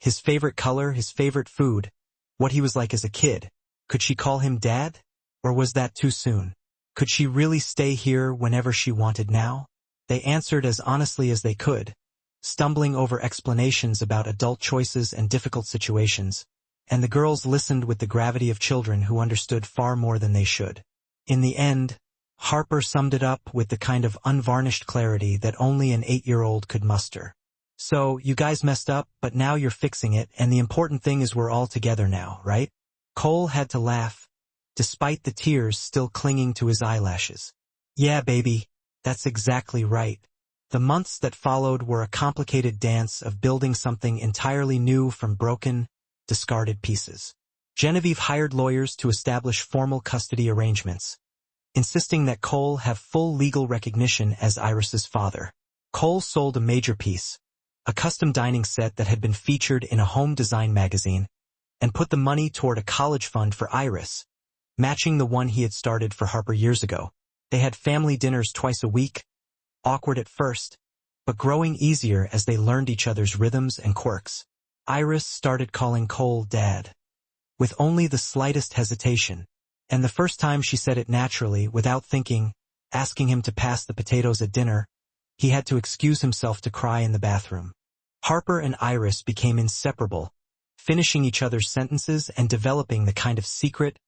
His favorite color, his favorite food, what he was like as a kid. Could she call him Dad? Or was that too soon? Could she really stay here whenever she wanted now? They answered as honestly as they could, stumbling over explanations about adult choices and difficult situations, and the girls listened with the gravity of children who understood far more than they should. In the end, Harper summed it up with the kind of unvarnished clarity that only an 8-year-old could muster. So, you guys messed up, but now you're fixing it, and the important thing is we're all together now, right? Cole had to laugh, despite the tears still clinging to his eyelashes. Yeah, baby, that's exactly right. The months that followed were a complicated dance of building something entirely new from broken, discarded pieces. Genevieve hired lawyers to establish formal custody arrangements, insisting that Cole have full legal recognition as Iris's father. Cole sold a major piece, a custom dining set that had been featured in a home design magazine, and put the money toward a college fund for Iris, matching the one he had started for Harper years ago. They had family dinners twice a week, awkward at first, but growing easier as they learned each other's rhythms and quirks. Iris started calling Cole Dad, with only the slightest hesitation, and the first time she said it naturally, without thinking, asking him to pass the potatoes at dinner, he had to excuse himself to cry in the bathroom. Harper and Iris became inseparable, finishing each other's sentences and developing the kind of secret,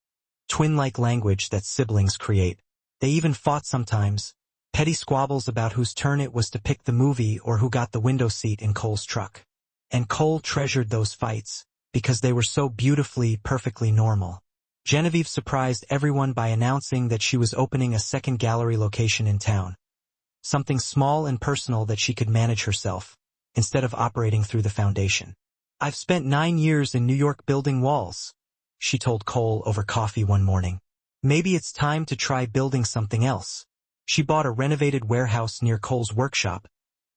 twin-like language that siblings create. They even fought sometimes, petty squabbles about whose turn it was to pick the movie or who got the window seat in Cole's truck. And Cole treasured those fights, because they were so beautifully, perfectly normal. Genevieve surprised everyone by announcing that she was opening a second gallery location in town. Something small and personal that she could manage herself, instead of operating through the foundation. I've spent 9 years in New York building walls, she told Cole over coffee one morning. Maybe it's time to try building something else. She bought a renovated warehouse near Cole's workshop,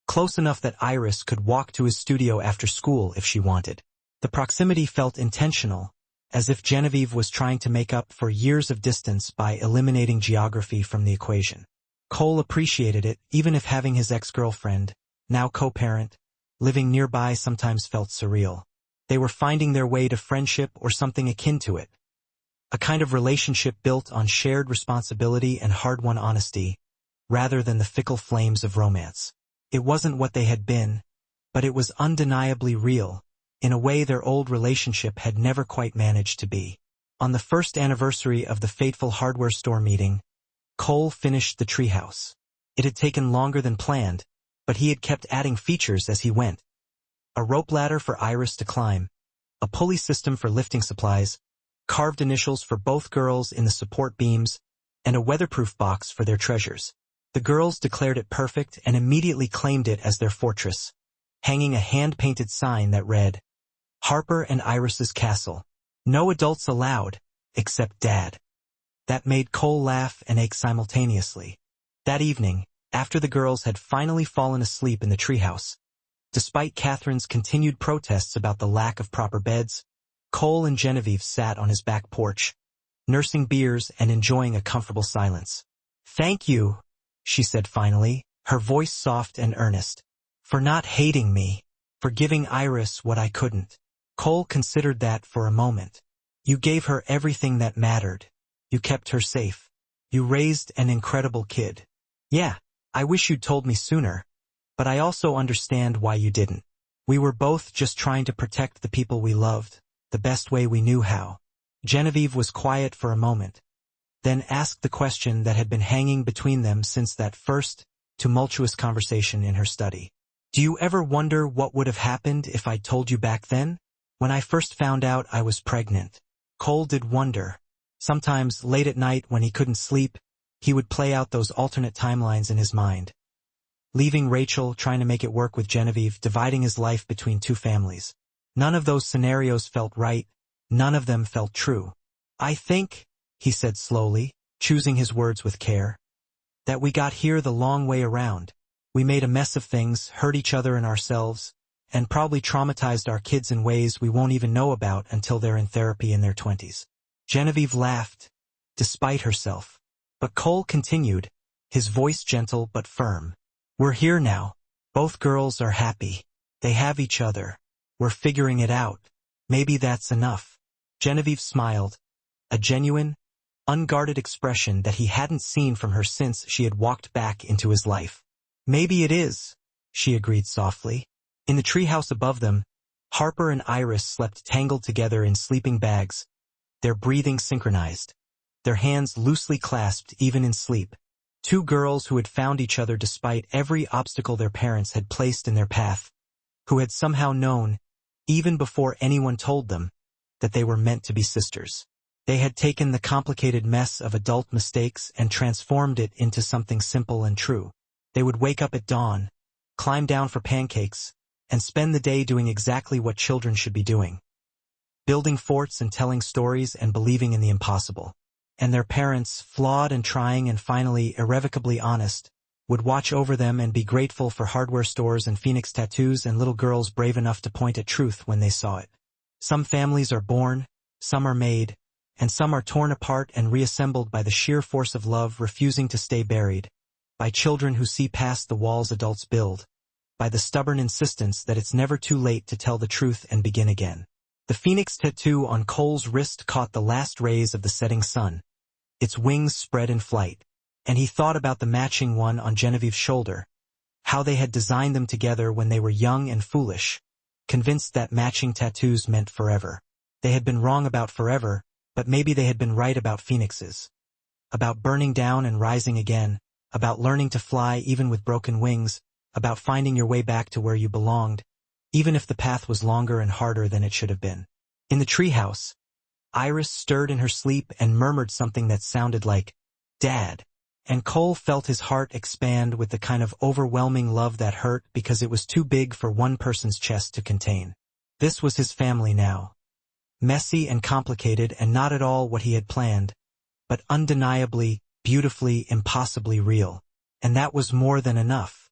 close enough that Iris could walk to his studio after school if she wanted. The proximity felt intentional, as if Genevieve was trying to make up for years of distance by eliminating geography from the equation. Cole appreciated it, even if having his ex-girlfriend, now co-parent, living nearby sometimes felt surreal. They were finding their way to friendship or something akin to it. A kind of relationship built on shared responsibility and hard-won honesty, rather than the fickle flames of romance. It wasn't what they had been, but it was undeniably real, in a way their old relationship had never quite managed to be. On the first anniversary of the fateful hardware store meeting, Cole finished the treehouse. It had taken longer than planned, but he had kept adding features as he went. A rope ladder for Iris to climb, a pulley system for lifting supplies, carved initials for both girls in the support beams, and a weatherproof box for their treasures. The girls declared it perfect and immediately claimed it as their fortress, hanging a hand-painted sign that read, "Harper and Iris's Castle. No adults allowed, except Dad." That made Cole laugh and ache simultaneously. That evening, after the girls had finally fallen asleep in the treehouse, despite Catherine's continued protests about the lack of proper beds, Cole and Genevieve sat on his back porch, nursing beers and enjoying a comfortable silence. "Thank you," she said finally, her voice soft and earnest, "for not hating me, for giving Iris what I couldn't." Cole considered that for a moment. "You gave her everything that mattered. You kept her safe. You raised an incredible kid. Yeah, I wish you'd told me sooner, but I also understand why you didn't. We were both just trying to protect the people we loved, the best way we knew how." Genevieve was quiet for a moment, then asked the question that had been hanging between them since that first, tumultuous conversation in her study. "Do you ever wonder what would have happened if I'd told you back then? When I first found out I was pregnant?" Cole did wonder. Sometimes, late at night when he couldn't sleep, he would play out those alternate timelines in his mind. Leaving Rachel, trying to make it work with Genevieve, dividing his life between two families. None of those scenarios felt right. None of them felt true. "I think," he said slowly, choosing his words with care, "that we got here the long way around. We made a mess of things, hurt each other and ourselves, and probably traumatized our kids in ways we won't even know about until they're in therapy in their 20s. Genevieve laughed, despite herself. But Cole continued, his voice gentle but firm. "We're here now. Both girls are happy. They have each other. We're figuring it out. Maybe that's enough." Genevieve smiled, a genuine, unguarded expression that he hadn't seen from her since she had walked back into his life. "Maybe it is," she agreed softly. In the treehouse above them, Harper and Iris slept tangled together in sleeping bags, their breathing synchronized, their hands loosely clasped even in sleep. Two girls who had found each other despite every obstacle their parents had placed in their path, who had somehow known, even before anyone told them, that they were meant to be sisters. They had taken the complicated mess of adult mistakes and transformed it into something simple and true. They would wake up at dawn, climb down for pancakes, and spend the day doing exactly what children should be doing. Building forts and telling stories and believing in the impossible. And their parents, flawed and trying and finally irrevocably honest, would watch over them and be grateful for hardware stores and phoenix tattoos and little girls brave enough to point at truth when they saw it. Some families are born, some are made, and some are torn apart and reassembled by the sheer force of love refusing to stay buried, by children who see past the walls adults build, by the stubborn insistence that it's never too late to tell the truth and begin again. The phoenix tattoo on Cole's wrist caught the last rays of the setting sun. Its wings spread in flight, and he thought about the matching one on Genevieve's shoulder, how they had designed them together when they were young and foolish, convinced that matching tattoos meant forever. They had been wrong about forever, but maybe they had been right about phoenixes. About burning down and rising again, about learning to fly even with broken wings, about finding your way back to where you belonged, even if the path was longer and harder than it should have been. In the treehouse, Iris stirred in her sleep and murmured something that sounded like, "Dad," and Cole felt his heart expand with the kind of overwhelming love that hurt because it was too big for one person's chest to contain. This was his family now. Messy and complicated and not at all what he had planned, but undeniably, beautifully, impossibly real. And that was more than enough.